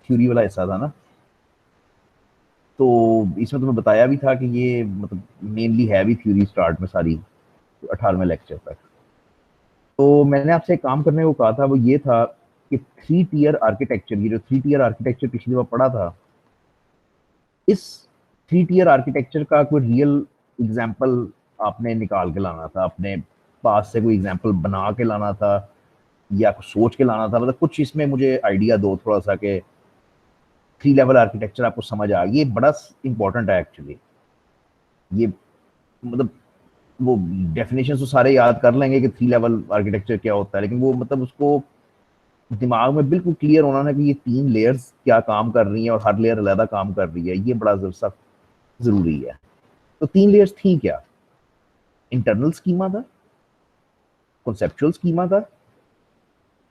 Theory वाला हिस्सा था ना, तो इसमें तुम्हें बताया भी था कि ये मतलब मेनली है भी थ्योरी स्टार्ट में सारी 18वें लेक्चर तक। तो मैंने आपसे एक काम करने को कहा था, वो ये था कि थ्री टीयर आर्किटेक्चर, ये जो थ्री टीयर आर्किटेक्चर पिछली बार पढ़ा था, इस थ्री टीयर आर्किटेक्चर का कोई रियल एग्जाम्पल आपने निकाल के लाना था, अपने पास से कोई एग्जाम्पल बना के लाना था या कुछ सोच के लाना था। मतलब कुछ इसमें मुझे आइडिया दो थोड़ा सा कि थ्री लेवल आर्किटेक्चर आपको समझ आ गई। ये बड़ा इंपॉर्टेंट है एक्चुअली। ये मतलब वो डेफिनेशन तो सारे याद कर लेंगे कि थ्री लेवल आर्किटेक्चर क्या होता है, लेकिन वो मतलब उसको दिमाग में बिल्कुल क्लियर होना ना कि ये तीन लेयर्स क्या काम कर रही हैं और हर लेयर अलग काम कर रही है, ये बड़ा सख्त जरूरी है। तो तीन लेयर्स थी क्या? इंटरनल स्कीमा था, कॉन्सेप्चुअल स्कीमा था,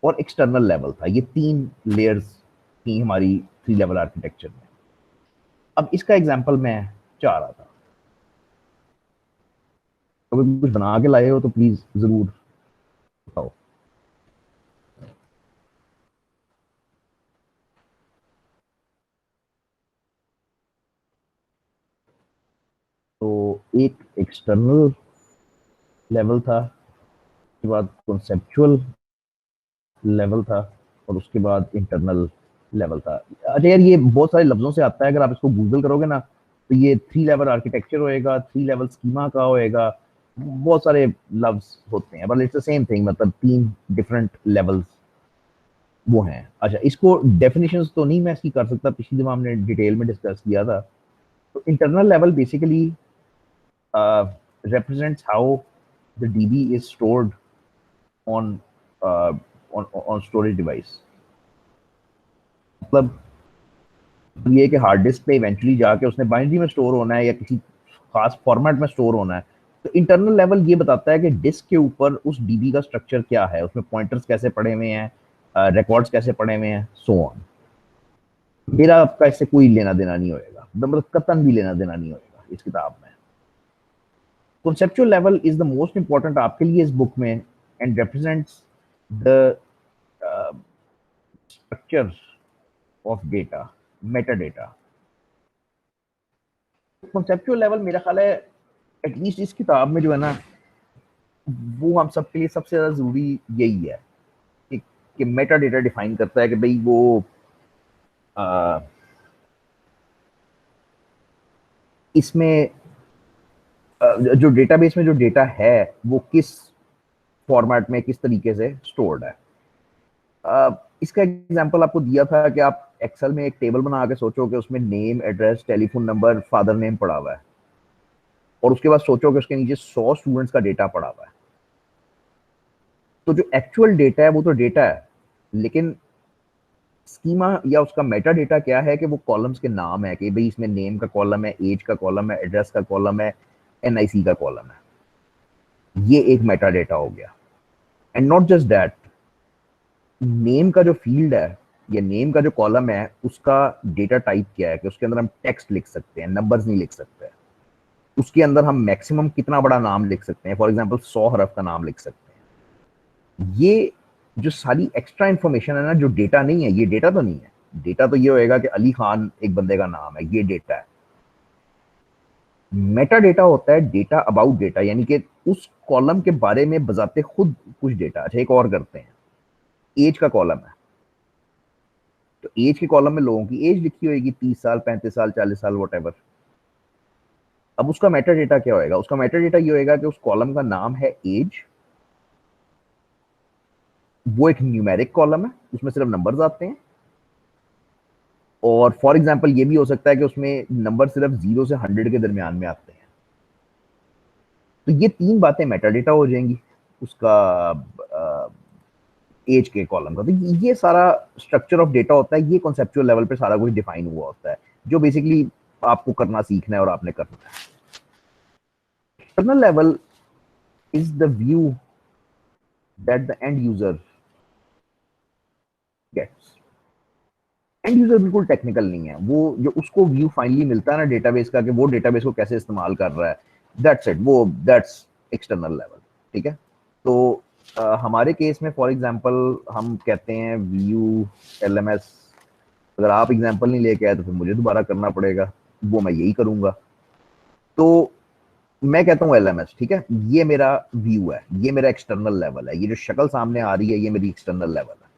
और एक्सटर्नल लेवल था। ये तीन लेयर्स थी हमारी थ्री लेवल आर्किटेक्चर में। अब इसका एग्जाम्पल मैं चाह रहा था, अगर कुछ बना के लाए हो तो प्लीज जरूर बताओ। तो एक एक्सटर्नल लेवल था, उसके बाद कॉन्सेप्चुअल लेवल था, और उसके बाद इंटरनल लेवल था। अच्छा यार, ये बहुत सारे लफ्जों से आता है, अगर आप इसको गूगल करोगे ना तो ये थ्री लेवल आर्किटेक्चर होएगा, थ्री लेवल स्कीमा का होएगा, बहुत सारे लफ्ज होते हैं, but it's the same thing, मतलब तीन डिफरेंट लेवल्स वो हैं। अच्छा, इसको डेफिनेशंस तो नहीं मैं इसकी कर सकता, पिछली दफा हमने डिटेल में डिस्कस किया था। तो internal level basically represents how the DB is stored on on storage device। मतलब ये कि हार्ड डिस्क पे इवेंचुअली जाके उसने बाइनरी में स्टोर होना है या किसी खास फॉर्मेट में स्टोर होना है। तो इंटरनल लेवल ये बताता है कि डिस्क के ऊपर उस डीबी का स्ट्रक्चर क्या है, उसमें पॉइंटर्स कैसे पड़े हुए हैं, रिकॉर्ड्स कैसे पड़े हुए हैं, सो ऑन। मेरा आपका इससे कोई लेना देना नहीं होएगा, मतलब कतन भी लेना देना नहीं होएगा इस किताब में। conceptual level is the most important आपके लिए इस बुक में, and represents the structure of data, metadata। conceptual level मेरा ख्याल है एटलीस्ट इस किताब में जो है ना, वो हम सबके लिए सबसे ज्यादा जरूरी यही है कि मेटा डेटा डिफाइन करता है कि भाई वो आ, इसमें जो डेटाबेस में जो डेटा है वो किस फॉर्मेट में किस तरीके से स्टोर्ड है। इसका एग्जांपल आपको दिया था कि आप एक्सेल में एक टेबल बना के सोचो कि उसमें name, address, telephone number, father name पड़ा हुआ है, और उसके बाद सोचो कि उसके नीचे 100 स्टूडेंट्स का डेटा पड़ा हुआ है। तो जो एक्चुअल डेटा है वो तो डेटा है, लेकिन स्कीमा या उसका मेटा डेटा क्या है कि वो कॉलम्स के नाम है कि भाई इसमें नेम का कॉलम है, एज का कॉलम है, एड्रेस का कॉलम है, एनआईसी का कॉलम है। ये एक मेटा डेटा हो गया। And not just that, name का जो फील्ड है या नेम का जो कॉलम है उसका डेटा टाइप क्या है कि उसके अंदर हम टेक्स्ट लिख सकते हैं, नंबर्स नहीं लिख सकते। उसके अंदर हम मैक्सिमम कितना बड़ा नाम लिख सकते हैं, फॉर एग्जांपल 100 हरफ का नाम लिख सकते हैं। ये जो सारी एक्स्ट्रा इंफॉर्मेशन है ना, जो डेटा नहीं है, ये डेटा तो नहीं है। डेटा तो ये होएगा कि अली खान एक बंदे का नाम है, ये डेटा है। मेटा डेटा होता है डेटा अबाउट डेटा, यानी कि उस कॉलम के बारे में बजाते खुद कुछ डेटा। अच्छा, एक और करते हैं, एज का कॉलम है, तो एज के कॉलम में लोगों की एज लिखी होगी, 30 साल, 35 साल, 40 साल, वट एवर। अब उसका मेटा डेटा क्या होएगा? उसका मेटा डेटा ये होएगा कि उस कॉलम का नाम है एज, वो एक न्यूमेरिक कॉलम है, उसमें सिर्फ नंबर्स आते हैं। और फॉर एग्जाम्पल ये भी हो सकता है कि उसमें नंबर सिर्फ 0 से 100 के दरमियान में आते हैं। तो ये तीन बातें मेटा डेटा हो जाएंगी उसका एज के कॉलम का। तो ये सारा स्ट्रक्चर ऑफ डेटा होता है, ये कॉन्सेप्चुअल लेवल पे सारा कुछ डिफाइन हुआ होता है, जो बेसिकली आपको करना सीखना है और आपने करना है। External level is the view that the end user gets। And user बिल्कुल टेक्निकल नहीं है, वो जो उसको व्यू फाइनली मिलता है ना डेटाबेस का, कि वो डेटाबेस को कैसे इस्तेमाल कर रहा है, दैट्स इट, वो दैट्स एक्सटर्नल लेवल। ठीक है। तो हमारे केस में फॉर एग्जांपल हम कहते हैं व्यू एलएमएस अगर आप एग्जाम्पल नहीं लेके आए तो फिर मुझे दोबारा करना पड़ेगा, वो मैं यही करूंगा। तो मैं कहता हूँ एलएमएस, ठीक है, ये मेरा व्यू है, ये मेरा एक्सटर्नल लेवल है, ये जो शक्ल सामने आ रही है ये मेरी एक्सटर्नल लेवल है।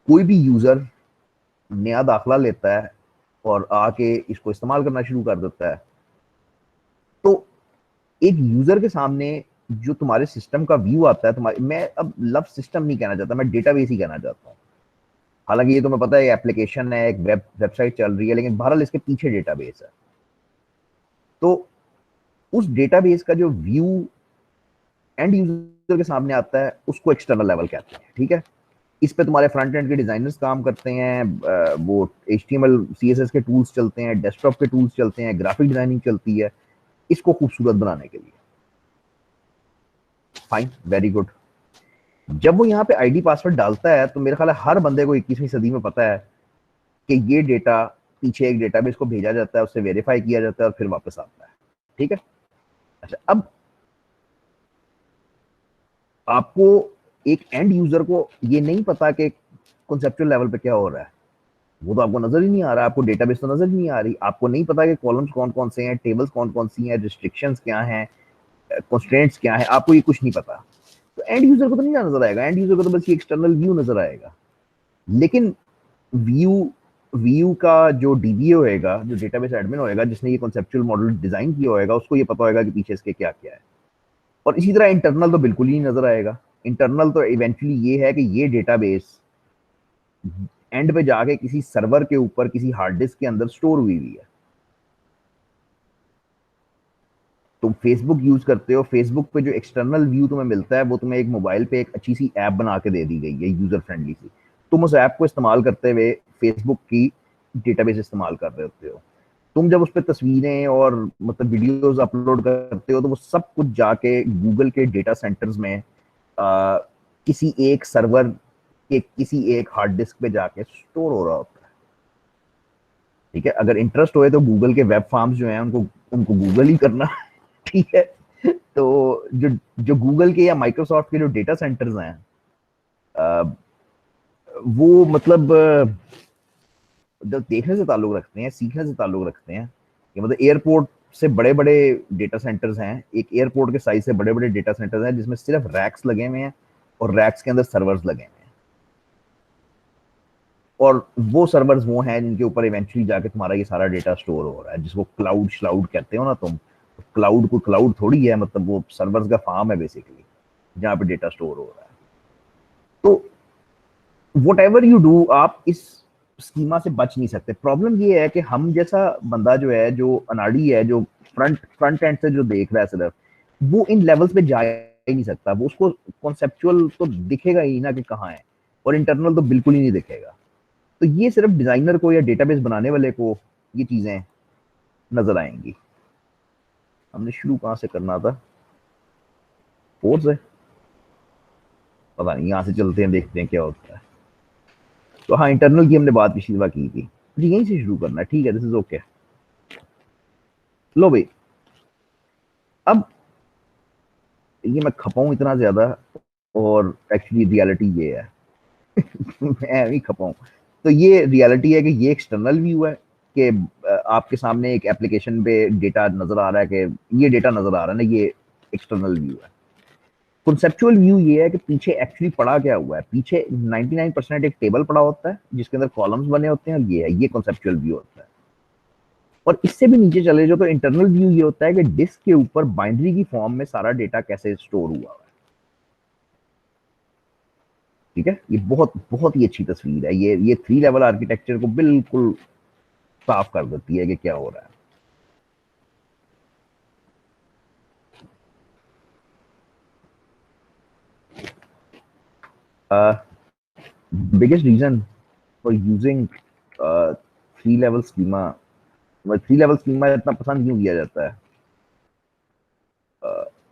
कोई भी यूजर नया दाखला लेता है और आके इसको इस्तेमाल करना शुरू कर देता है, तो एक यूजर के सामने जो तुम्हारे सिस्टम का व्यू आता है, तुम्हारे, मैं अब लफ्ज सिस्टम नहीं कहना चाहता, मैं डेटाबेस ही कहना चाहता हूँ। हालांकि ये तुम्हें पता है एप्लीकेशन है, एक वेबसाइट चल रही है, लेकिन बहरहाल इसके पीछे डेटाबेस है। तो उस डेटाबेस का जो व्यू एंड यूजर के सामने आता है उसको एक्सटर्नल लेवल कहते हैं, ठीक है। इस पे तुम्हारे फ्रंट एंड के डिजाइनर्स काम करते हैं, वो HTML CSS के टूल्स चलते हैं, डेस्कटॉप के टूल्स चलते हैं, ग्राफिक डिजाइनिंग चलती है इसको खूबसूरत बनाने के लिए। Fine, very good. जब वो यहाँ पे आईडी पासवर्ड डालता है तो मेरे ख्याल है हर बंदे को 21वीं सदी में पता है कि ये डेटा पीछे एक डेटाबेस को भेजा जाता है, उससे वेरीफाई किया जाता है और फिर वापस आता है, ठीक है। अच्छा, अब आपको एक एंड यूजर को ये नहीं पता कि कॉन्सेप्चुअल लेवल पे क्या हो रहा है, वो तो आपको नजर ही नहीं आ रहा, आपको डेटाबेस तो नजर ही नहीं आ रही, आपको नहीं पता कि कॉलम्स कौन कौन से हैं, टेबल्स कौन कौन सी हैं, रिस्ट्रिक्शंस क्या हैं, कंस्ट्रेंट्स क्या है, आपको ये कुछ नहीं पता। तो एंड यूजर को तो नहीं नजर आएगा, एंड यूजर को तो बस ये एक्सटर्नल व्यू नजर आएगा। लेकिन व्यू व्यू का जो डीबीए होएगा, जो डेटाबेस एडमिन होएगा, जिसने ये कॉन्सेप्चुअल मॉडल डिजाइन किया होएगा, उसको ये पता होएगा कि पीछे इसके क्या क्या है। और इसी तरह इंटरनल तो बिल्कुल ही नहीं नजर आएगा। इंटरनल तो इवेंचुअली ये है कि ये डेटाबेस एंड पे जाके किसी सर्वर के ऊपर किसी हार्ड डिस्क के अंदर स्टोर हुई हुई है। तुम फेसबुक यूज करते हो, फेसबुक पे जो एक्सटर्नल व्यू तुम्हें मिलता है वो तुम्हें एक मोबाइल पे एक अच्छी सी ऐप बना के दे दी गई है, यूजर फ्रेंडली सी। तुम उस ऐप को इस्तेमाल करते हुए फेसबुक की डेटाबेस इस्तेमाल कर रहे होते हो। तुम जब उस पर तस्वीरें और मतलब वीडियोस अपलोड करते हो तो वो सब कुछ जाके गूगल के डेटा सेंटर्स में किसी एक सर्वर के किसी एक हार्ड डिस्क पे जाके स्टोर हो रहा होता है, ठीक है। अगर इंटरेस्ट होए तो गूगल के वेब फार्म्स जो हैं उनको उनको गूगल ही करना, ठीक है। तो जो जो गूगल के या माइक्रोसॉफ्ट के जो डेटा सेंटर्स हैं, वो मतलब जो देखने से ताल्लुक रखते हैं, सीखने से ताल्लुक रखते हैं, कि मतलब एयरपोर्ट से बड़े बड़े डेटा सेंटर्स हैं, एक एयरपोर्ट के साइज से बड़े बड़े डेटा सेंटर्स हैं जिसमें सिर्फ रैक्स लगे हुए हैं और रैक्स के अंदर सर्वर्स लगे हुए हैं। और वो सर्वर्स वो हैं जिनके ऊपर इवेंचुअली जाके तुम्हारा ये सारा डेटा स्टोर हो रहा है, जिसको क्लाउड श्लाउड कहते हो ना तुम। क्लाउड को क्लाउड थोड़ी है, मतलब वो सर्वर्स का फार्म है बेसिकली, जहाँ पे डेटा स्टोर हो रहा है। तो वट एवर यू डू, आप इस स्कीमा से बच नहीं सकते। प्रॉब्लम ये है कि हम जैसा बंदा जो है, जो अनाड़ी है, जो फ्रंट एंड से जो देख रहा है सिर्फ, वो इन लेवल्स पे जा ही नहीं सकता। वो उसको कॉन्सेप्चुअल तो दिखेगा ही ना कि कहाँ है, और इंटरनल तो बिल्कुल ही नहीं दिखेगा। तो ये सिर्फ डिजाइनर को या डेटाबेस बनाने वाले को ये चीजें नजर आएंगी। हमने शुरू कहाँ से करना था, 4 से, पता नहीं, यहाँ से चलते हैं देखते हैं क्या होता है। तो हाँ, इंटरनल की हमने बात पिछली बार की थी, मुझे यहीं से शुरू करना है, ठीक है, दिस इज ओके। लो भाई, अब ये मैं खपाऊं इतना ज्यादा, और एक्चुअली रियलिटी ये है मैं भी खपाऊं। तो ये रियलिटी है कि ये एक्सटर्नल व्यू है कि आपके सामने एक एप्लीकेशन पे डेटा नजर आ रहा है, कि ये डेटा नजर आ रहा है ना, ये एक्सटर्नल व्यू है। कॉन्सेप्चुअल व्यू ये है कि पीछे एक्चुअली पड़ा क्या हुआ है। पीछे 99% एक टेबल पड़ा होता है जिसके अंदर कॉलम्स बने होते हैं, और ये है, ये कॉन्सेप्चुअल व्यू होता है। और इससे भी नीचे चले जाओ तो इंटरनल व्यू ये होता है कि डिस्क के ऊपर बाइनरी की फॉर्म में सारा डेटा कैसे स्टोर हुआ है, ठीक है। ये बहुत बहुत ही अच्छी तस्वीर है, ये 3 लेवल आर्किटेक्चर को बिल्कुल साफ कर देती है कि क्या हो रहा है। Biggest reason for using 3 level schema, 3 level schema इतना पसंद क्यों किया जाता है,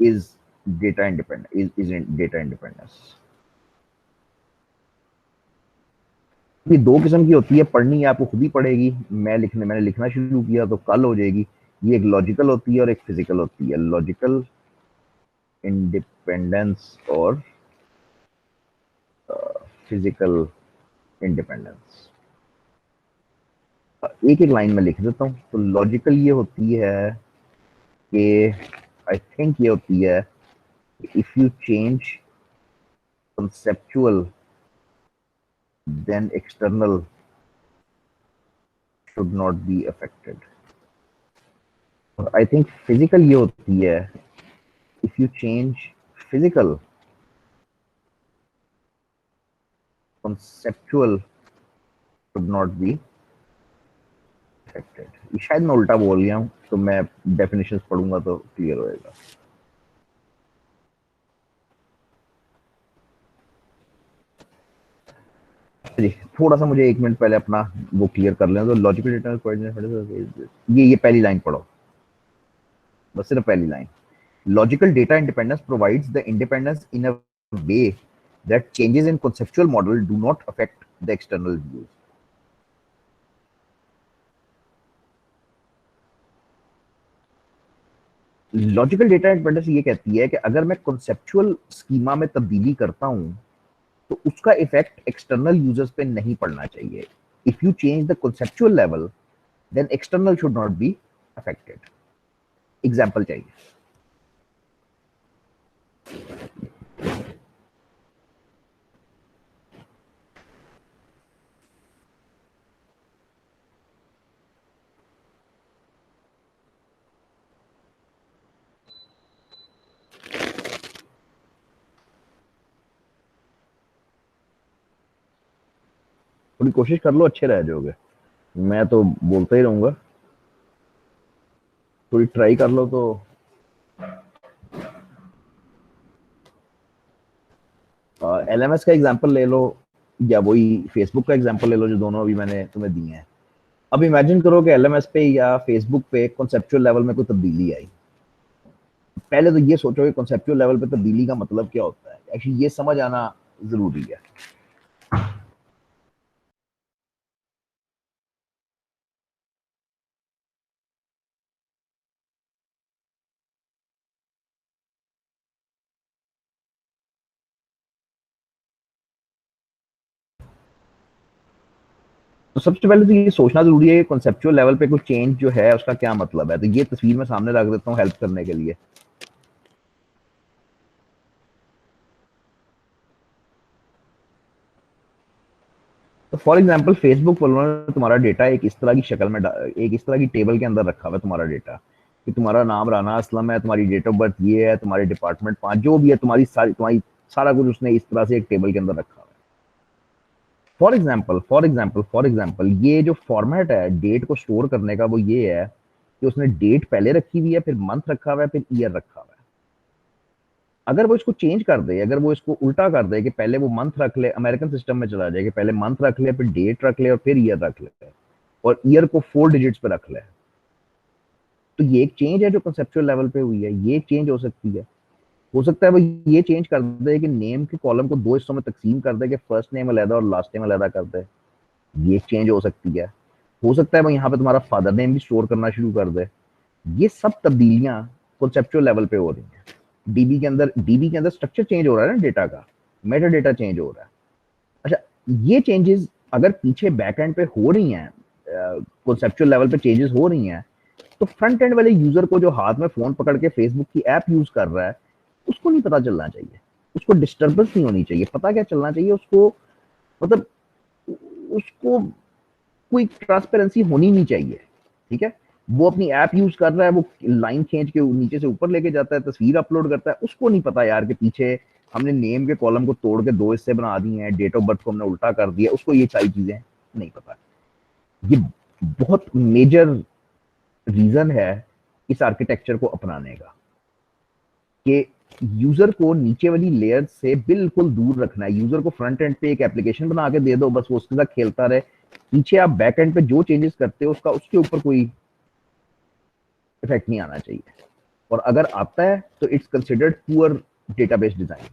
is data independence, is data independence. ये 2 किस्म की होती है, पढ़नी है आपको खुद ही पड़ेगी, मैंने लिखना शुरू किया तो कल हो जाएगी। ये एक लॉजिकल होती है और एक फिजिकल होती है। लॉजिकल इंडिपेंडेंस और फिजिकल इंडिपेंडेंस। एक एक लाइन में लिख देता हूँ। तो लॉजिकल ये होती है कि आई थिंक ये होती है, if you change conceptual then external should not be affected. और आई थिंक फिजिकल ये होती है, if you change physical conceptual should not be affected। ये शायद मैं उल्टा बोल गया हूँ, तो मैं डेफिनेशंस पढ़ूंगा तो क्लियर होएगा। चलिए थोड़ा सा मुझे 1 मिनट पहले अपना वो क्लियर कर लें। तो लॉजिकल डेटा, ये पहली लाइन पढ़ो, बस सिर्फ पहली line. Logical data independence provides the independence in a way that changes in conceptual model do not affect the external views। Logical data independence ये कहती है कि अगर मैं कॉन्सेप्चुअल स्कीमा में तब्दीली करता हूं तो उसका इफेक्ट एक्सटर्नल यूजर्स पे नहीं पड़ना चाहिए। If you change the conceptual level then external should not be affected. Example चाहिए। थोड़ी कोशिश कर लो, अच्छे रह जाओगे। मैं तो बोलता ही रहूंगा, थोड़ी ट्राई कर लो। तो एलएमएस का एग्जांपल ले लो, या वही फेसबुक का एग्जांपल ले लो, जो दोनों अभी मैंने तुम्हें दिए हैं। अब इमेजिन करो कि एलएमएस पे या फेसबुक पे कॉन्सेप्चुअल लेवल में कोई तब्दीली आई। पहले तो ये सोचो कि कॉन्सेप्चुअल लेवल पे तब्दीली का मतलब क्या होता है, एक्चुअली ये समझ आना जरूरी है। तो सबसे पहले तो ये सोचना जरूरी है कि कॉन्सेप्चुअल लेवल पे कोई चेंज जो है उसका क्या मतलब है। तो ये तस्वीर में सामने रख देता हूँ हेल्प करने के लिए। तो फॉर एग्जाम्पल फेसबुक पर उन्होंने तुम्हारा डेटा एक इस तरह की शक्ल में एक इस तरह की टेबल के अंदर रखा हुआ है तुम्हारा डेटा, कि तुम्हारा नाम राना असलम है, तुम्हारी डेट ऑफ बर्थ ये है, तुम्हारे डिपार्टमेंट 5 जो भी है, तुम्हारी सारा कुछ उसने इस तरह से एक टेबल के अंदर रखा हुआ है। फॉर एग्जाम्पल ये जो फॉर्मेट है डेट को स्टोर करने का, वो ये है कि उसने डेट पहले रखी हुई है, फिर मंथ रखा हुआ है, फिर ईयर रखा हुआ है। अगर वो इसको चेंज कर दे, अगर वो इसको उल्टा कर दे कि पहले वो मंथ रख ले, अमेरिकन सिस्टम में चला जाए कि पहले मंथ रख ले, फिर डेट रख ले, और फिर ईयर रख ले, और ईयर को 4 डिजिट्स पे रख ले, तो ये एक चेंज है जो कंसेप्चुअल लेवल पे हुई है। ये चेंज हो सकती है। हो सकता है वो ये चेंज कर दे कि नेम के कॉलम को 2 हिस्सों में तकसीम कर दे, कि फर्स्ट नेम अलहदा और लास्ट नेम अलहदा कर दे। ये चेंज हो सकती है। हो सकता है वो यहाँ पे तुम्हारा फादर नेम भी स्टोर करना शुरू कर दे। ये सब तब्दीलियां कॉन्सेप्चुअल लेवल पे हो रही हैं। डीबी के अंदर स्ट्रक्चर चेंज हो रहा है ना डेटा का, मेटा डेटा चेंज हो रहा है। अच्छा, ये चेंजेस अगर पीछे बैक एंड पे हो रही हैं, कॉन्सेप्चुअल लेवल पे चेंजेस हो रही हैं, तो फ्रंट एंड वाले यूजर को जो हाथ में फोन पकड़ के फेसबुक की ऐप यूज कर रहा है, उसको नहीं पता चलना चाहिए, उसको डिस्टर्बेंस नहीं होनी चाहिए। पता क्या चलना चाहिए उसको, मतलब उसको कोई ट्रांसपेरेंसी होनी नहीं चाहिए। ठीक है, वो अपनी ऐप यूज कर रहा है, वो लाइन खींच के नीचे से ऊपर लेके जाता है, तस्वीर अपलोड करता है, उसको नहीं पता यार कि पीछे हमने नेम के कॉलम को तोड़ के 2 हिस्से बना दिए हैं, डेट ऑफ बर्थ को हमने उल्टा कर दिया, उसको ये सारी चीजें नहीं पता। ये बहुत मेजर रीजन है इस आर्किटेक्चर को अपनाने का, कि यूजर को नीचे वाली लेयर से बिल्कुल दूर रखना है। यूजर को फ्रंट एंड पे एक एप्लीकेशन बना के दे दो, बस वो उसके साथ खेलता रहे। पीछे आप बैक एंड पे जो चेंजेस करते हो उसका उसके ऊपर कोई इफेक्ट नहीं आना चाहिए। और अगर आता है तो it's considered poor database design.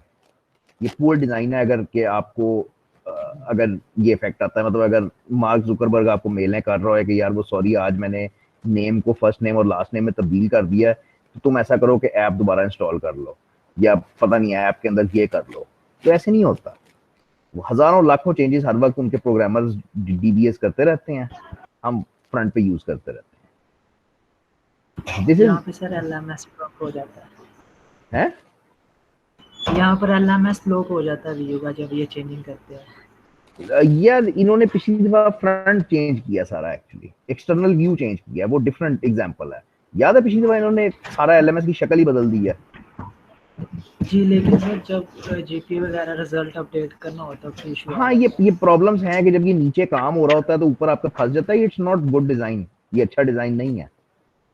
ये पुअर डिजाइन है। अगर कि आपको अगर ये इफेक्ट आता है, मतलब अगर मार्क जुकरबर्ग आपको मेलें कर रहा है कि यार वो सॉरी आज मैंने नेम को फर्स्ट नेम और लास्ट नेम में तब्दील कर दिया है, तो तुम ऐसा करो कि ऐप दोबारा इंस्टॉल कर लो, या पता नहीं ऐप के अंदर ये कर लो। तो ऐसे नहीं होता। वो हजारों लाखों चेंजेस हर वक्त उनके प्रोग्रामर्स डीबीएस करते रहते हैं। हम फ्रंट पे यूज करते रहते हैं। दिस यहाँ इज पे सर एलएमएस ब्लॉक हो जाता है है, यहाँ पर एलएमएस ब्लॉक हो जाता है व्यू का जब ये चेंजिंग करते हैं। यार इन्होंने पिछली दफा फ्रंट चेंज किया सारा, एक्चुअली एक्सटर्नल व्यू चेंज किया, वो डिफरेंट एग्जांपल है। याद है पिछली दफा इन्होंने सारा एलएमएस की शक्ल ही बदल दी है। जी लेकिन सर जब जीपी वगैरह रिजल्ट अपडेट करना होता है तो इशू आ हाँ, ये जाता है। प्रॉब्लम्स हैं कि जब ये नीचे काम हो रहा होता है तो ऊपर आपका फंस जाता है। इट्स नॉट गुड डिजाइन, ये अच्छा डिजाइन नहीं है।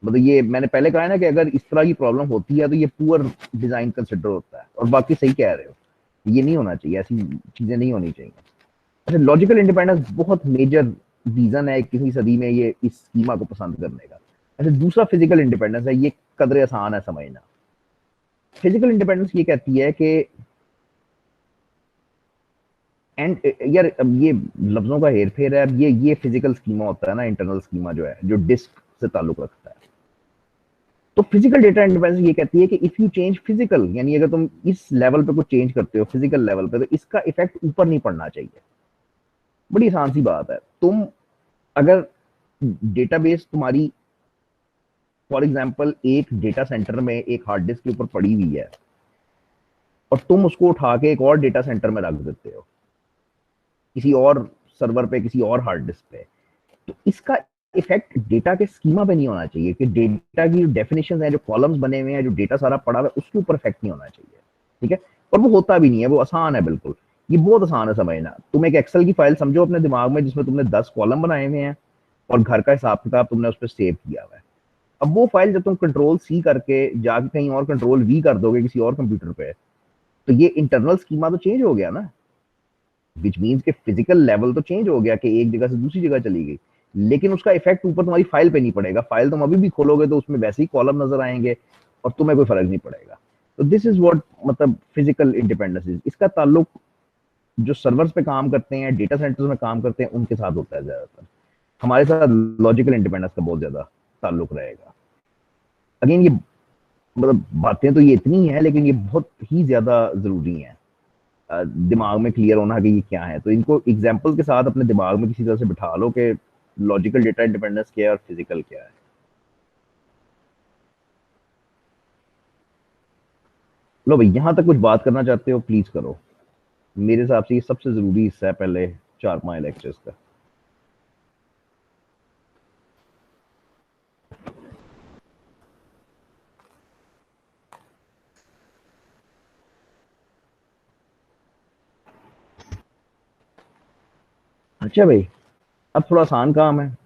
मतलब ये मैंने पहले कहा है ना कि अगर इस तरह की प्रॉब्लम होती है तो ये पुअर डिजाइन कंसिडर होता है। और बाकी सही कह रहे हो, ये नहीं होना चाहिए, ऐसी चीजें नहीं होनी चाहिए। अच्छा, लॉजिकल इंडिपेंडेंस बहुत मेजर रीजन है किसी सदी में ये इस स्कीमा को पसंद करने का। अच्छा, दूसरा फिजिकल इंडिपेंडेंस है, ये कदरे आसान है समझना। फिजिकल इंडिपेंडेंस ये कहती है कि एंड यार अब ये लफ्जों का हेर फेर है। अब ये फिजिकल स्कीमा होता है ना, इंटरनल स्कीमा जो है, जो डिस्क से ताल्लुक रखता है। तो फिजिकल डेटा इंडिपेंडेंस ये कहती है कि इफ यू चेंज फिजिकल, यानी अगर तुम इस लेवल पे कुछ चेंज करते हो फिजिकल लेवल पे, तो इसका इफेक्ट ऊपर नहीं पड़ना चाहिए। बड़ी आसान सी बात है। तुम अगर डेटाबेस तुम्हारी फॉर एग्जांपल एक डेटा सेंटर में एक हार्ड डिस्क के ऊपर पड़ी हुई है और तुम उसको उठा के एक और डेटा सेंटर में रख देते हो, किसी और सर्वर पे, किसी और हार्ड डिस्क पे, तो इसका इफेक्ट डेटा के स्कीमा पे नहीं होना चाहिए कि डेटा की डेफिनेशन है, जो कॉलम्स बने हुए हैं, जो डेटा सारा पड़ा हुआ है, उसके ऊपर इफेक्ट नहीं होना चाहिए। ठीक है, और वो होता भी नहीं है, वो आसान है बिल्कुल। ये बहुत आसान है समझना। तुम एक एक्सेल की फाइल समझो अपने दिमाग में जिसमें तुमने 10 कॉलम बनाए हुए हैं और घर का हिसाब किताब तुमने उस पर सेव किया हुआ है। अब वो फाइल जब तुम कंट्रोल सी करके जाके कहीं और कंट्रोल वी कर दोगे किसी और कंप्यूटर पे, तो ये इंटरनल स्कीमा तो चेंज हो गया ना, विच मीन्स के फिजिकल लेवल तो चेंज हो गया कि एक जगह से दूसरी जगह चली गई, लेकिन उसका इफेक्ट ऊपर तुम्हारी फाइल पे नहीं पड़ेगा। फाइल तुम अभी भी खोलोगे तो उसमें वैसे ही कॉलम नजर आएंगे और तुम्हें कोई फर्क नहीं पड़ेगा। तो दिस इज व्हाट मतलब फिजिकल इंडिपेंडेंस इज। इसका ताल्लुक जो सर्वर्स पे काम करते हैं, डेटा सेंटर्स में काम करते हैं, उनके साथ होता है ज्यादातर। हमारे साथ लॉजिकल इंडिपेंडेंस का बहुत ज्यादा ताल्लुक रहेगा। अगेन ये मतलब बातें तो ये इतनी है, लेकिन ये बहुत ही ज्यादा जरूरी है दिमाग में क्लियर होना कि ये क्या है। तो इनको एग्जाम्पल के साथ अपने दिमाग में किसी तरह से बिठा लो कि लॉजिकल डेटा इंडिपेंडेंस क्या है और फिजिकल क्या है। लो भाई, यहां तक कुछ बात करना चाहते हो प्लीज करो। मेरे हिसाब से ये सबसे जरूरी हिस्सा है पहले 4-5 लेक्चर्स का। अच्छा भाई, अब थोड़ा आसान काम है,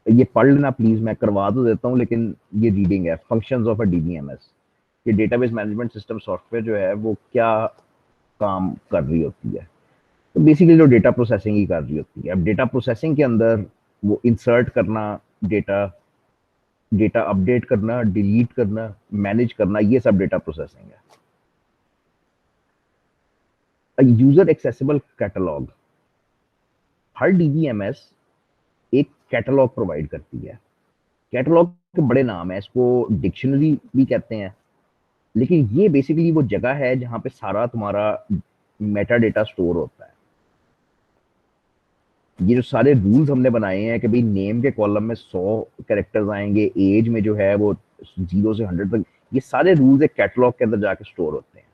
ये पढ़ लेना प्लीज। मैं करवा तो देता हूँ, लेकिन ये रीडिंग है। फंक्शंस ऑफ अ डीबीएमएस, ये डेटाबेस मैनेजमेंट सिस्टम सॉफ्टवेयर जो है वो क्या काम कर रही होती है। तो बेसिकली जो डेटा प्रोसेसिंग ही कर रही होती है। अब डेटा प्रोसेसिंग के अंदर वो इंसर्ट करना डेटा, डेटा अपडेट करना, डिलीट करना, मैनेज करना, ये सब डेटा प्रोसेसिंग है। यूजर एक्सेसिबल कैटलॉग, हर डीबीएमएस एक कैटलॉग प्रोवाइड करती है। कैटलॉग के बड़े नाम है, इसको डिक्शनरी भी कहते हैं, लेकिन ये बेसिकली वो जगह है जहां पे सारा तुम्हारा मेटा डेटा स्टोर होता है। ये जो सारे रूल्स हमने बनाए हैं कि भाई नेम के कॉलम में 100 कैरेक्टर्स आएंगे, एज में जो है वो 0 से 100 तक, ये सारे रूल्स एक कैटलॉग के अंदर जाके स्टोर होते हैं।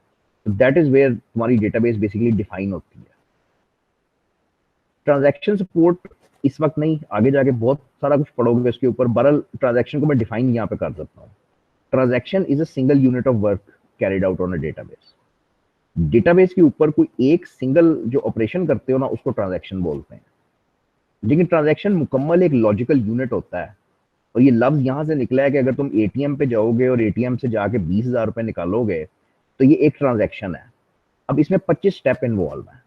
तो दैट इज वेयर तुम्हारी डेटाबेस बेसिकली डिफाइन होती है। ट्रांजैक्शन सपोर्ट इस वक्त नहीं, आगे जाके बहुत सारा कुछ पढ़ोगे इसके ऊपर। बहरहाल ट्रांजैक्शन को मैं डिफाइन यहाँ पे कर सकता हूँ। Transaction is a single unit of work carried out on a database. Database के ऊपर कोई एक सिंगल जो ऑपरेशन करते हो ना, उसको ट्रांजैक्शन बोलते हैं। लेकिन ट्रांजैक्शन मुकम्मल एक लॉजिकल यूनिट होता है। और ये लफ्ज यहां से निकला है कि अगर तुम एटीएम पे जाओगे और एटीएम से जाके 20,000 रुपए निकालोगे तो ये एक ट्रांजैक्शन है। अब इसमें 25 स्टेप इन्वॉल्व है।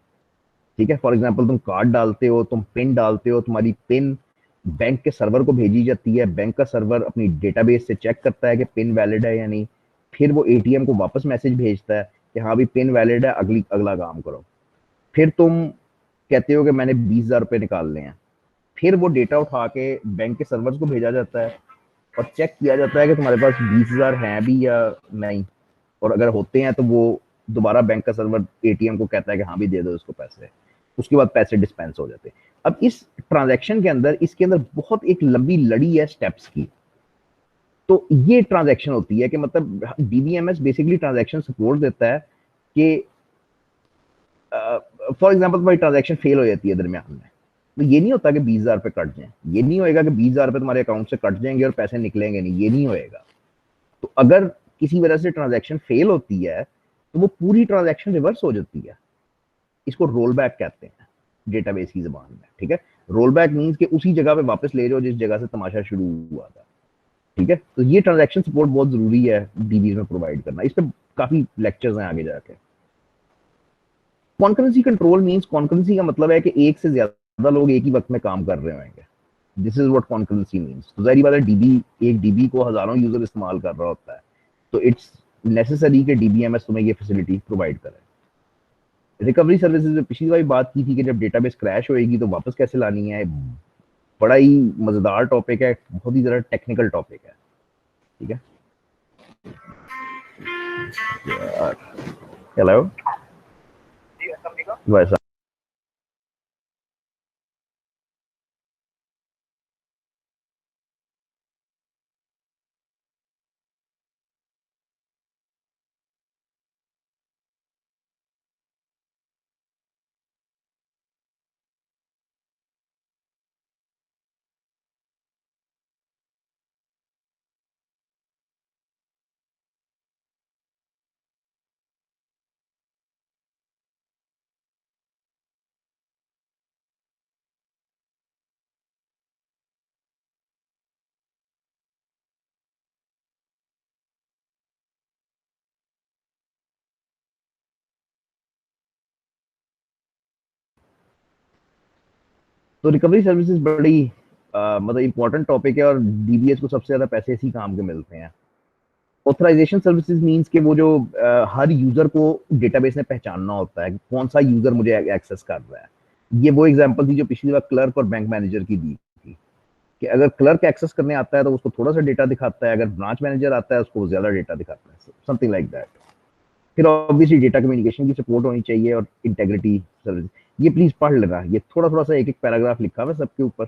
ठीक है, फॉर एग्जाम्पल तुम कार्ड डालते हो, तुम पिन डालते हो, तुम्हारी पिन बैंक के सर्वर को भेजी जाती है, बैंक का सर्वर अपनी डेटाबेस से चेक करता है कि पिन वैलिड है या नहीं, फिर वो एटीएम को वापस मैसेज भेजता है कि हाँ भी पिन वैलिड है, अगला काम करो। फिर तुम कहते हो कि मैंने 20,000 रुपए निकालने हैं, फिर वो डेटा उठा के बैंक के सर्वर्स को भेजा जाता है और चेक किया जाता है कि तुम्हारे पास 20,000 हैं भी या नहीं। और अगर होते हैं तो वो दोबारा बैंक का सर्वर एटीएम को कहता है कि हाँ भी दे दो इसको पैसे। उसके बाद पैसे डिस्पेंस हो जाते हैं। अब इस ट्रांजैक्शन के अंदर, इसके अंदर बहुत एक लंबी लड़ी है स्टेप्स की। तो ये ट्रांजैक्शन होती है कि मतलब डीबीएमएस बेसिकली ट्रांजैक्शन सपोर्ट देता है कि फॉर एग्जांपल तुम्हारी ट्रांजैक्शन फेल हो जाती है दरमियान में, तो ये नहीं होता कि 20,000 रुपए कट जाए, ये नहीं होएगा कि 20,000 रुपए तुम्हारे अकाउंट से कट जाएंगे और पैसे निकलेंगे नहीं, ये नहीं होएगा। तो अगर किसी वजह से ट्रांजैक्शन फेल होती है तो वो पूरी ट्रांजैक्शन रिवर्स हो जाती है। इसको रोल बैक कहते हैं डेटाबेस की जबान में, ठीक है। रोल बैक मीन्स कि उसी जगह पे वापस ले जाओ जिस जगह से तमाशा शुरू हुआ था, ठीक है। तो ये ट्रांजैक्शन सपोर्ट बहुत जरूरी है डीबी में प्रोवाइड करना। इस पर काफी लेक्चर्स हैं आगे जाके। कॉन्करेंसी कंट्रोल मीन्स, कॉन्करेंसी का मतलब है कि एक से ज्यादा लोग एक ही वक्त में काम कर रहे होंगे। This is what concurrency means. तो जाहिर बात है डीबी, एक डीबी को हजारों यूजर इस्तेमाल कर रहा होता है, तो इट्स नेसेसरी कि डीबीएमएस तुम्हें ये फैसिलिटी प्रोवाइड करे। रिकवरी सर्विसेज में पिछली बार बात की थी कि जब डेटाबेस क्रैश होएगी तो वापस कैसे लानी है। बड़ा ही मजेदार टॉपिक है, बहुत ही जरा टेक्निकल टॉपिक है, ठीक है। हेलो वैसा। तो रिकवरी सर्विसेज बड़ी मतलब इंपॉर्टेंट टॉपिक है, और डीबीएस को सबसे ज्यादा पैसे इसी काम के मिलते हैं। ऑथराइजेशन सर्विसेज मींस कि वो जो हर यूजर को डेटाबेस में पहचानना होता है कि कौन सा यूजर मुझे एक्सेस कर रहा है। ये वो एग्जांपल थी जो पिछली बार क्लर्क और बैंक मैनेजर की दी थी, कि अगर क्लर्क एक्सेस करने आता है तो उसको थोड़ा सा डेटा दिखाता है, अगर ब्रांच मैनेजर आता है उसको ज्यादा डेटा दिखाता है, समथिंग लाइक दैट। फिर ऑब्वियसली डेटा कम्युनिकेशन की सपोर्ट होनी चाहिए और इंटेग्रिटी सर्विस। ये प्लीज पढ़ लेना, ये थोड़ा थोड़ा सा एक एक पैराग्राफ लिखा हुआ है सबके ऊपर,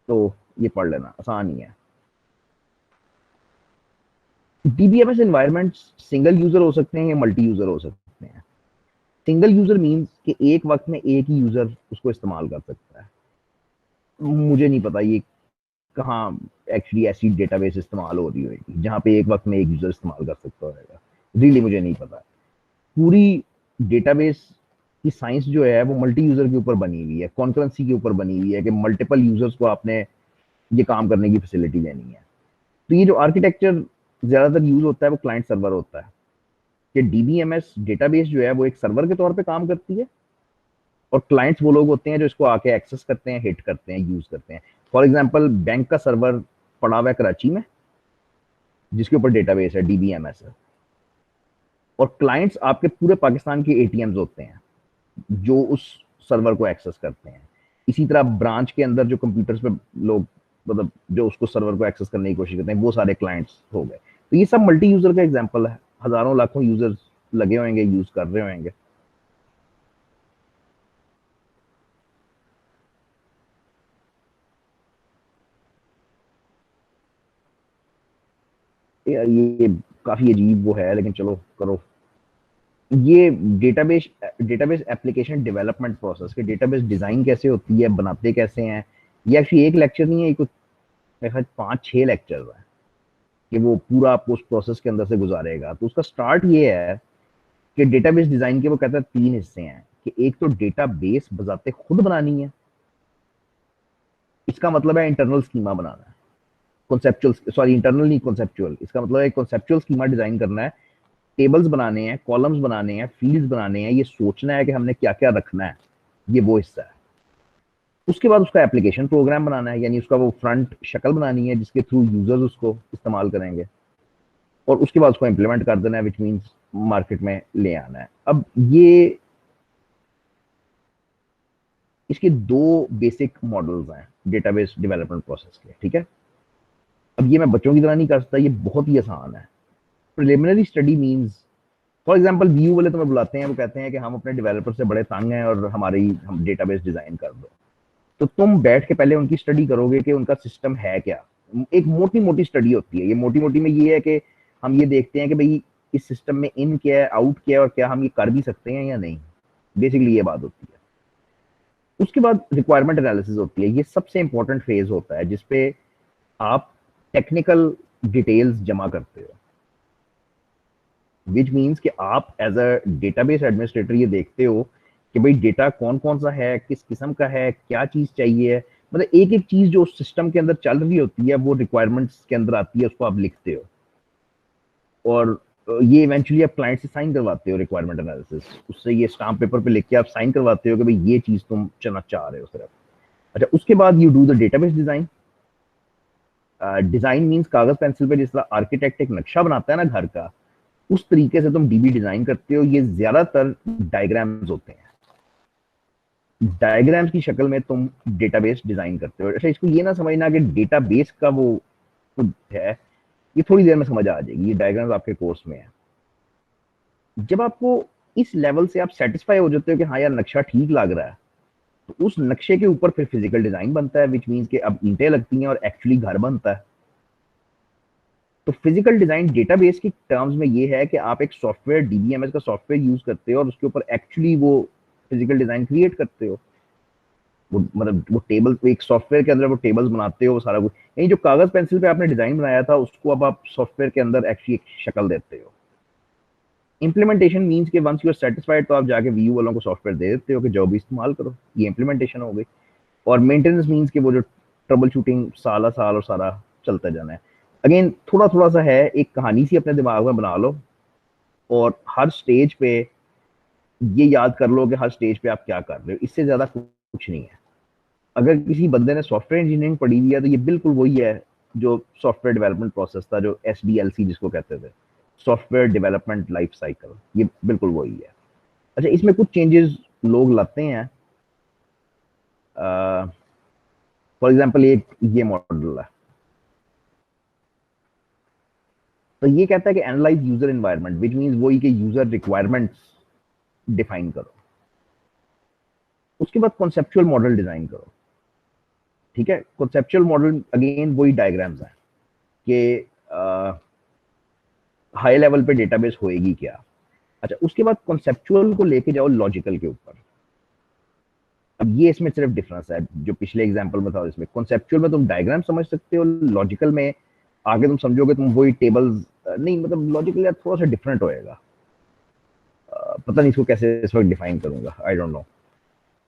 तो ये पढ़ लेना, आसान ही है। डीबीएमएस एनवायरनमेंट सिंगल यूजर हो सकते हैं या मल्टी यूजर हो सकते हैं। सिंगल यूजर मींस कि एक वक्त में एक ही यूजर उसको इस्तेमाल कर सकता है। मुझे नहीं पता ये कहाँ एक्चुअली ऐसी डेटाबेस इस्तेमाल हो रही होगी जहाँ पे एक वक्त में एक यूजर इस्तेमाल कर सकता होगा, रियली मुझे नहीं पता। पूरी डेटाबेस की साइंस जो है वो मल्टी यूजर के ऊपर बनी हुई है, कॉन्करेंसी के ऊपर बनी हुई है कि मल्टीपल यूजर्स को आपने ये काम करने की फैसिलिटी देनी है। तो ये जो आर्किटेक्चर ज्यादातर यूज होता है वो क्लाइंट सर्वर होता है, कि डीबीएमएस डेटाबेस जो है वो एक सर्वर के तौर पे काम करती है, और क्लाइंट्स वो लोग होते हैं जो इसको आके एक्सेस करते हैं, हिट करते हैं, यूज करते हैं। फॉर एग्जांपल बैंक का सर्वर पड़ा हुआ है कराची में जिसके ऊपर डेटाबेस है, डीबीएमएस है, और क्लाइंट्स आपके पूरे पाकिस्तान के एटीएम्स होते हैं जो उस सर्वर को एक्सेस करते हैं। इसी तरह ब्रांच के अंदर जो कंप्यूटर्स पे लोग, मतलब जो उसको सर्वर को एक्सेस करने की कोशिश करते हैं, वो सारे क्लाइंट्स हो गए। तो ये सब मल्टी यूजर का एग्जांपल है, हजारों लाखों यूजर्स लगे होंगे, यूज कर रहे होंगे। ये काफी अजीब वो है, लेकिन चलो करो। ये database database application development process, के डेटाबेस डिजाइन कैसे होती है, बनाते कैसे हैं। ये एक्चुअली एक लेक्चर नहीं है, ये कुछ मेरे ख्याल 5-6 लेक्चर है कि वो पूरा आपको उस प्रोसेस के अंदर से गुजारेगा। तो उसका स्टार्ट ये है कि डेटाबेस डिजाइन के वो कहता है 3 हिस्से हैं, कि एक तो डेटाबेस बजाते खुद बनानी है, इसका मतलब है इंटरनल स्कीमा बनाना है, कॉन्सेप्चुअल, सॉरी इंटरनल नहीं कॉन्सेप्चुअल, इसका मतलब है कॉन्सेप्चुअल स्कीमा डिजाइन करना है, टेबल्स बनाने हैं, कॉलम्स बनाने हैं, फील्ड्स बनाने हैं, ये सोचना है कि हमने क्या क्या रखना है, ये वो हिस्सा है। उसके बाद उसका एप्लीकेशन प्रोग्राम बनाना है, यानी उसका वो फ्रंट शक्ल बनानी है जिसके थ्रू यूजर्स उसको इस्तेमाल करेंगे, और उसके बाद उसको इम्प्लीमेंट कर देना है, विच मीन्स मार्केट में ले आना है। अब ये इसके दो बेसिक मॉडल्स हैं डेटाबेस डेवलपमेंट प्रोसेस के, ठीक है। अब ये मैं बच्चों की तरह नहीं कर सकता, ये बहुत ही आसान है। Preliminary study means, for example view वाले तुम्हें बुलाते हैं, वो कहते हैं कि हम अपने डेवलपर से बड़े तंग हैं और हमारी हम डेटाबेस डिजाइन कर दो। तो तुम बैठ के पहले उनकी स्टडी करोगे कि उनका सिस्टम है क्या। एक मोटी मोटी स्टडी होती है, ये मोटी मोटी में ये है कि हम ये देखते हैं कि भाई इस सिस्टम में इन क्या है, आउट क्या है, और क्या हम ये कर भी सकते हैं या नहीं। बेसिकली ये बात होती है। उसके बाद रिक्वायरमेंट एनालिसिस होती है, ये सबसे इंपॉर्टेंट फेज होता है जिसपे आप टेक्निकल डिटेल्स जमा करते हो, विच मीन्स कि आप एज अ डेटाबेस एडमिनिस्ट्रेटर ये देखते हो कि भाई डेटा कौन कौन सा है, किस किस्म का है, क्या चीज चाहिए। मतलब एक एक चीज जो सिस्टम के अंदर चल रही होती है वो रिक्वायरमेंट्स के अंदर आती है, उसको आप लिखते हो, और ये इवेंचुअली आप क्लाइंट से साइन करवाते हो रिक्वायरमेंट एनालिसिस, उससे ये स्टाम्प पेपर पे लिख के आप साइन करवाते हो कि भाई ये चीज तुम चलना चाह रहे हो सिर्फ। अच्छा, उसके बाद you do the database design. Design means कागज पेंसिल पे जिस तरह आर्किटेक्ट एक नक्शा बनाता है ना घर का, उस तरीके से तुम डीबी डिजाइन करते हो। ये ज्यादातर डायग्राम्स होते हैं, डायग्राम्स की शक्ल में तुम डेटाबेस डिजाइन करते हो। अच्छा, इसको ये ना समझना कि डेटाबेस का वो खुद है, ये थोड़ी देर में समझ आ जाएगी, ये डायग्राम्स आपके कोर्स में है। जब आपको इस लेवल से आप सेटिस्फाई हो जाते हो कि हाँ यार नक्शा ठीक लग रहा है, तो उस नक्शे के ऊपर फिर फिजिकल डिजाइन बनता है, विच मीन्स कि अब ईंटें लगती हैं और एक्चुअली घर बनता है। तो फिजिकल डिजाइन डेटाबेस की टर्म्स में ये है कि आप एक सॉफ्टवेयर डीबीएमएस का सॉफ्टवेयर यूज करते हो और उसके ऊपर एक्चुअली वो फिजिकल डिजाइन क्रिएट करते हो। वो मतलब वो टेबल एक सॉफ्टवेयर के अंदर वो टेबल्स बनाते हो, वो सारा कुछ, यानी जो कागज पेंसिल पे आपने डिजाइन बनाया था उसको अब आप सॉफ्टवेयर के अंदर एक्चुअली एक शक्ल देते हो। इम्प्लीमेंटेशन मीन्स के वंस यू आर सेटिस्फाइड तो आप जाके वीयू वालों को सॉफ्टवेयर दे देते हो कि जो भी इस्तेमाल करो, ये इम्प्लीमेंटेशन हो गई। और मेंटेनेंस मीन्स के वो जो ट्रबल शूटिंग साल साल और सारा चलता जाना है। अगेन थोड़ा थोड़ा सा है, एक कहानी सी अपने दिमाग में बना लो और हर स्टेज पे ये याद कर लो कि हर स्टेज पे आप क्या कर रहे हो, इससे ज्यादा कुछ नहीं है। अगर किसी बंदे ने सॉफ्टवेयर इंजीनियरिंग पढ़ी हुई है तो ये बिल्कुल वही है जो सॉफ्टवेयर डेवलपमेंट प्रोसेस था, जो SDLC जिसको कहते थे, सॉफ्टवेयर डेवलपमेंट लाइफ साइकिल, ये बिल्कुल वही है। अच्छा, इसमें कुछ चेंजेस लोग लाते हैं। फॉर एग्जाम्पल एक ये मॉडल है, तो ये कहता है कि analyse user environment, which means वही कि यूजर रिक्वायरमेंट्स डिफाइन करो। उसके बाद कॉन्सेप्चुअल मॉडल डिजाइन करो। ठीक है, कॉन्सेप्चुअल मॉडल अगेन वही डायग्राम्स है कि हाई लेवल पे डेटाबेस होएगी क्या। अच्छा, उसके बाद कॉन्सेप्चुअल को लेके जाओ लॉजिकल के ऊपर। अब ये इसमें सिर्फ डिफरेंस है, जो पिछले एग्जांपल में था इसमें कॉन्सेप्चुअल में तुम डायग्राम समझ सकते हो, लॉजिकल में आगे तुम समझोगे तुम वही टेबल्स नहीं, मतलब लॉजिकल यार थोड़ा सा डिफरेंट होएगा। पता नहीं इसको कैसे इस वक्त डिफाइन करूंगा, आई डोंट नो।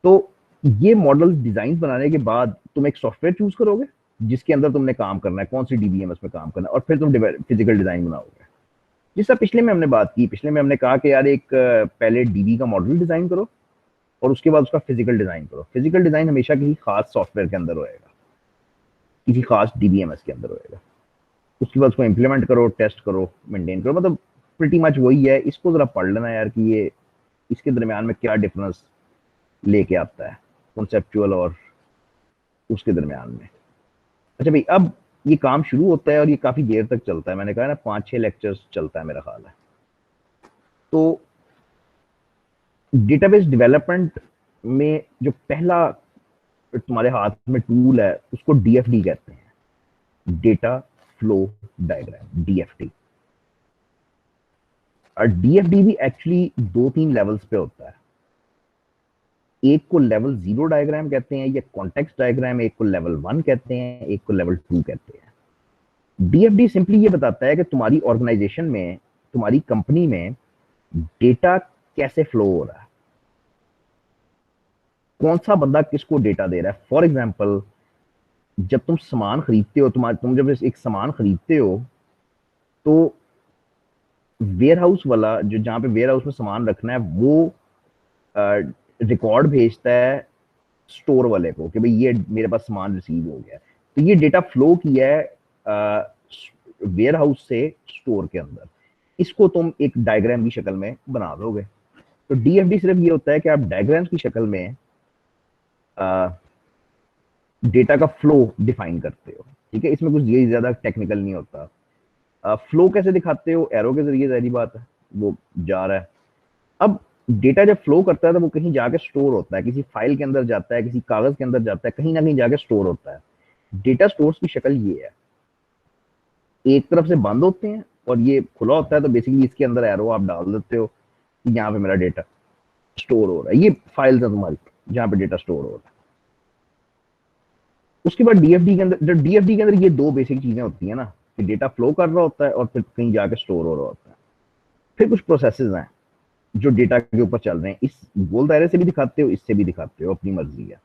तो ये मॉडल डिजाइन बनाने के बाद तुम एक सॉफ्टवेयर चूज करोगे जिसके अंदर तुमने काम करना है, कौन सी डीबीएमएस में काम करना है, और फिर तुम फिजिकल डिजाइन बनाओगे। जिसका पिछले में हमने बात की, पिछले में हमने कहा कि यार एक पहले डीबी का मॉडल डिजाइन करो और उसके बाद उसका फिजिकल डिजाइन करो। फिजिकल डिजाइन हमेशा किसी खास सॉफ्टवेयर के अंदर होएगा, किसी खास डीबीएमएस के अंदर होएगा। उसके बाद उसको इम्प्लीमेंट करो, टेस्ट करो, मेंटेन करो, मतलब प्रिटी मच वही है। इसको जरा पढ़ लेना यार कि ये इसके दरमियान में क्या डिफरेंस लेके आता है कॉन्सेप्चुअल और उसके दरमियान में। अच्छा भाई, अब ये काम शुरू होता है और ये काफी देर तक चलता है, मैंने कहा ना 5-6 लेक्चर्स चलता है मेरा ख्याल है। तो डेटाबेस डेवलपमेंट में जो पहला तुम्हारे हाथ में टूल है उसको डीएफडी कहते हैं, डेटा फ्लो डायग्राम, डीएफडी। और डीएफडी भी एक्चुअली 2-3 लेवल्स पे होता है। एक को लेवल 0 डायग्राम कहते हैं या कॉन्टेक्स्ट डायग्राम, एक को लेवल 1 कहते हैं, एक को लेवल 2 कहते हैं। डीएफडी सिंपली ये बताता है कि तुम्हारी ऑर्गेनाइजेशन में, तुम्हारी कंपनी में डेटा कैसे फ्लो हो रहा है, कौन सा बंदा किसको डेटा दे रहा है। फॉर एग्जाम्पल, जब तुम सामान खरीदते हो, तुम जब एक सामान खरीदते हो तो वेयर हाउस वाला जो जहाँ पे वेयर हाउस में सामान रखना है वो रिकॉर्ड भेजता है स्टोर वाले को कि भाई ये मेरे पास सामान रिसीव हो गया। तो ये डेटा फ्लो किया है वेयर हाउस से स्टोर के अंदर, इसको तुम एक डायग्राम की शक्ल में बना दोगे। तो डीएफडी सिर्फ ये होता है कि आप डायग्राम्स की शक्ल में डेटा का फ्लो डिफाइन करते हो। ठीक है, इसमें कुछ ये ज्यादा टेक्निकल नहीं होता। फ्लो कैसे दिखाते हो, एरो के जरिए, जारी बात है वो जा रहा है। अब डेटा जब फ्लो करता है तो वो कहीं जाके स्टोर होता है, किसी फाइल के अंदर जाता है, किसी कागज के अंदर जाता है, कहीं ना कहीं जाके स्टोर होता है। डेटा स्टोर्स की शक्ल ये है, एक तरफ से बंद होते हैं और ये खुला होता है, तो बेसिकली इसके अंदर एरो आप डाल देते हो कि यहाँ पे मेरा डेटा स्टोर हो रहा है, ये फाइल्स है तुम्हारी जहाँ पे डेटा स्टोर हो रहा है। उसके बाद डीएफडी के अंदर, जब डीएफडी के अंदर ये दो बेसिक चीजें होती है ना, कि डेटा फ्लो कर रहा होता है और फिर कहीं जाके स्टोर हो रहा होता है। फिर कुछ प्रोसेसेस हैं जो डेटा के ऊपर चल रहे हैं, इस गोल दायरे से भी दिखाते हो, इससे भी दिखाते हो, अपनी मर्जी है।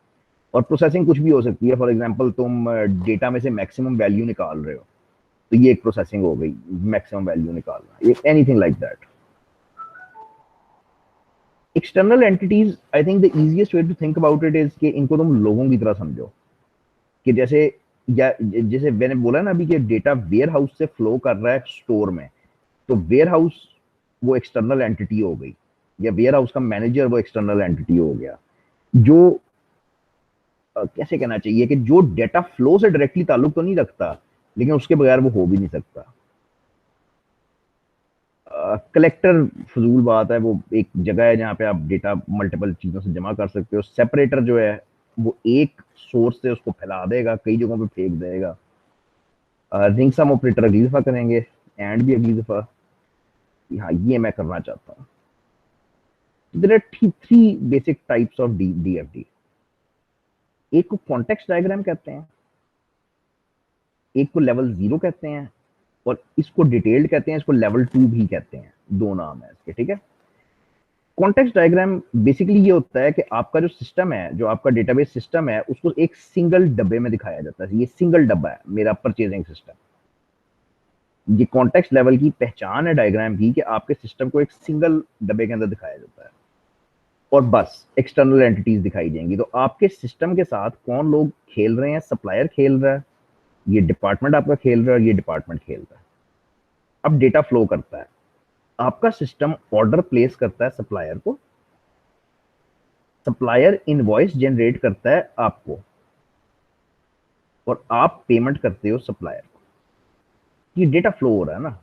और प्रोसेसिंग कुछ भी हो सकती है, फॉर एग्जांपल तुम डेटा में से मैक्सिमम वैल्यू निकाल रहे हो, तो ये एक प्रोसेसिंग हो गई, मैक्सिमम वैल्यू निकालना, anything like that. External entities, I think the easiest way to think about it is कि इनको तुम लोगों की तरह समझो, कि जैसे, या जैसे मैंने बोला ना अभी कि डेटा वेयर हाउस से फ्लो कर रहा है स्टोर में, तो वेयर हाउस वो एक्सटर्नल एंटिटी हो गई, या वेयर हाउस का मैनेजर वो एक्सटर्नल एंटिटी हो गया, जो कैसे कहना चाहिए कि जो डेटा फ्लो से डायरेक्टली ताल्लुक तो नहीं रखता, लेकिन उसके बगैर वो हो भी नहीं सकता। कलेक्टर फजूल बात है, वो एक जगह है जहाँ पे आप डेटा मल्टीपल चीजों से जमा कर सकते हो। सेपरेटर जो है वो एक सोर्स से उसको फैला देगा, कई जगहों पे फेंक देगा। रिंग सम ऑपरेटर अगली दफा करेंगे, एंड भी अगली दफा। हाँ, ये मैं करना चाहता हूँ। There are three basic types of DFD. एक को कॉन्टेक्स्ट डायग्राम कहते हैं, एक को लेवल 0 कहते हैं, और इसको डिटेल्ड कहते हैं, इसको लेवल 2 भी कहते हैं, दो नाम है इसके, ठीक है। कॉन्टेक्स्ट डायग्राम बेसिकली ये होता है कि आपका जो सिस्टम है, जो आपका डेटाबेस सिस्टम है, उसको एक सिंगल डब्बे में दिखाया जाता है। ये सिंगल डब्बा है मेरा परचेजिंग सिस्टम। ये कॉन्टेक्स्ट लेवल की पहचान है डायग्राम की, कि आपके सिस्टम को एक सिंगल डब्बे के अंदर दिखाया जाता है, और बस एक्सटर्नल एंटिटीज दिखाई देंगी। तो आपके सिस्टम के साथ कौन लोग खेल रहे हैं, सप्लायर खेल रहा है, ये डिपार्टमेंट आपका खेल रहा है, और ये डिपार्टमेंट खेल रहा है। अब डेटा फ्लो करता है, आपका सिस्टम ऑर्डर प्लेस करता है सप्लायर को, सप्लायर इनवॉइस जनरेट करता है आपको, और आप पेमेंट करते हो सप्लायर को। ये डेटा फ्लो हो रहा है ना,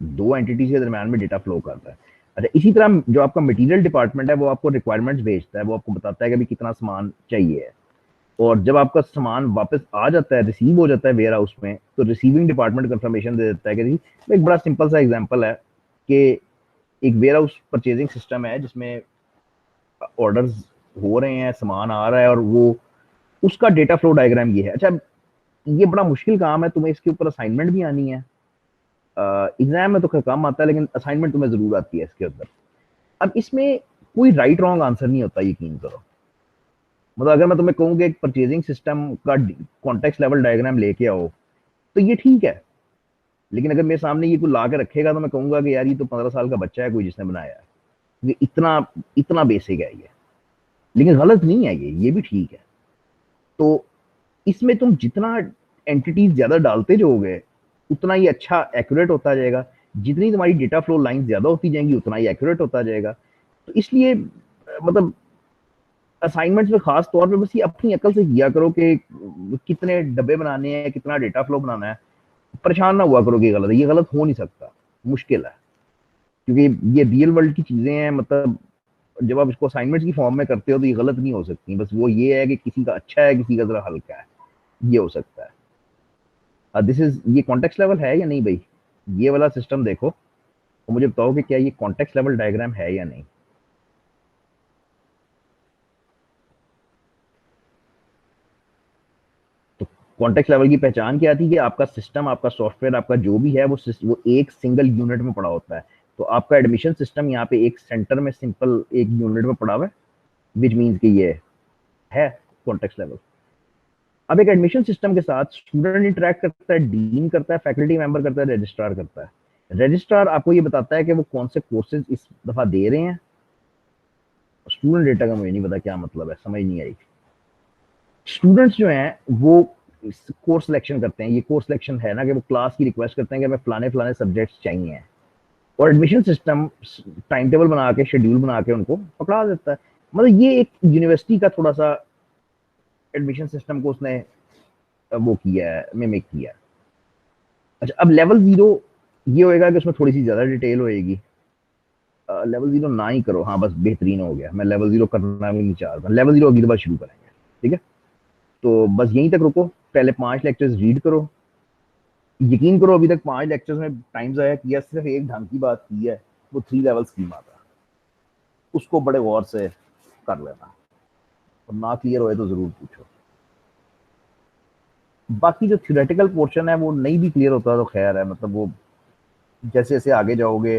दो एंटिटीज के दरमियान में डेटा फ्लो कर रहा है। अच्छा, इसी तरह जो आपका मटेरियल डिपार्टमेंट है, वो आपको रिक्वायरमेंट्स भेजता है, वो आपको बताता है कि अभी कितना सामान चाहिए है, और जब आपका सामान वापस आ जाता है, रिसीव हो जाता है वेयर हाउस में, तो रिसीविंग डिपार्टमेंट कंफर्मेशन दे देता है कि एक बड़ा सिंपल सा एग्जांपल है कि एक वेयर हाउस परचेजिंग सिस्टम है जिसमें ऑर्डर्स हो रहे हैं, सामान आ रहा है, और वो उसका डेटा फ्लो डायग्राम ये है। अच्छा, ये बड़ा मुश्किल काम है, तुम्हें इसके ऊपर असाइनमेंट भी आनी है। एग्जाम में तो कम आता है, लेकिन असाइनमेंट तुम्हें जरूर आती है इसके अंदर। अब इसमें कोई राइट रॉन्ग आंसर नहीं होता, यकीन करो। मतलब अगर मैं तुम्हें कहूँ कि एक परचेजिंग सिस्टम का कॉन्टेक्स्ट लेवल डायग्राम लेके आओ, तो ये ठीक है, लेकिन अगर मेरे सामने ये कोई ला के रखेगा, तो मैं कहूंगा कि यार ये तो 15 साल का बच्चा है कोई जिसने बनाया है, ये इतना इतना बेसिक है ये। लेकिन गलत नहीं है ये भी ठीक है। तो इसमें तुम जितना एंटिटीज ज्यादा डालते जाओगे, उतना ही अच्छा एक्यूरेट होता जाएगा। जितनी तुम्हारी डेटा फ्लो लाइन ज्यादा होती जाएंगी, उतना ही एक्यूरेट होता जाएगा। तो इसलिए मतलब असाइनमेंट्स में खास तौर पे बस ये अपनी अकल से किया करो कि कितने डब्बे बनाने हैं, कितना डेटा फ्लो बनाना है। परेशान ना हुआ करो कि गलत है, ये गलत हो नहीं सकता, मुश्किल है, क्योंकि ये रियल वर्ल्ड की चीजें हैं। मतलब जब आप इसको असाइनमेंट्स की फॉर्म में करते हो, तो ये गलत नहीं हो सकती। बस वो ये है कि किसी का अच्छा है, किसी का जरा हल्का है, ये हो सकता है। दिस इज, ये कॉन्टेक्स्ट लेवल है या नहीं भाई? ये वाला सिस्टम देखो, तो मुझे बताओ कि क्या ये कॉन्टेक्स्ट लेवल डायग्राम है या नहीं। तो कॉन्टेक्स्ट लेवल की पहचान क्या थी, कि आपका सिस्टम, आपका सॉफ्टवेयर, आपका जो भी है, वो एक सिंगल यूनिट में पड़ा होता है। तो आपका एडमिशन सिस्टम यहाँ पे एक सेंटर में सिंपल एक यूनिट में पड़ा हुआ है, विच मीन्स कि ये है कॉन्टेक्स्ट लेवल। अब एक एडमिशन सिस्टम के साथ स्टूडेंट इंटरेक्ट करता है, डीन करता है, फैकल्टी मेंबर करता है, रजिस्ट्रार करता है। रजिस्ट्रार आपको ये बताता है कि वो कौन से कोर्सेज इस दफा दे रहे हैं। स्टूडेंट डेटा का मुझे नहीं पता क्या मतलब है, समझ नहीं आई। स्टूडेंट्स जो हैं वो कोर्स सिलेक्शन करते हैं। ये कोर्स सिलेक्शन है ना, कि वो क्लास की रिक्वेस्ट करते हैं कि हमें फलाने फलाने सब्जेक्ट्स चाहिए, और एडमिशन सिस्टम टाइम टेबल बना के, शेड्यूल बना के उनको पकड़ा देता है। मतलब ये एक यूनिवर्सिटी का थोड़ा सा एडमिशन सिस्टम को उसने वो किया है, मिमिक किया है। अच्छा, अब लेवल 0 ये होएगा कि उसमें थोड़ी सी ज्यादा डिटेल होएगी। लेवल 0 ना ही करो, हाँ बस बेहतरीन हो गया, मैं लेवल 0 करना भी नहीं चाह रहा, लेवल 0 अगली बार शुरू करेंगे, ठीक है। तो बस यहीं तक रुको, पहले 5 लेक्चर्स रीड करो। यकीन करो अभी तक 5 लेक्चर्स में टाइम ज़ाया किया, सिर्फ एक ढंग की बात की है, वो 3 लेवल स्कीम आता है, उसको बड़े गौर से कर लेना, और ना क्लियर होए तो ज़रूर पूछो। बाकी जो थ्योरेटिकल पोर्शन है वो नहीं भी क्लियर होता तो खैर है, मतलब वो जैसे जैसे आगे जाओगे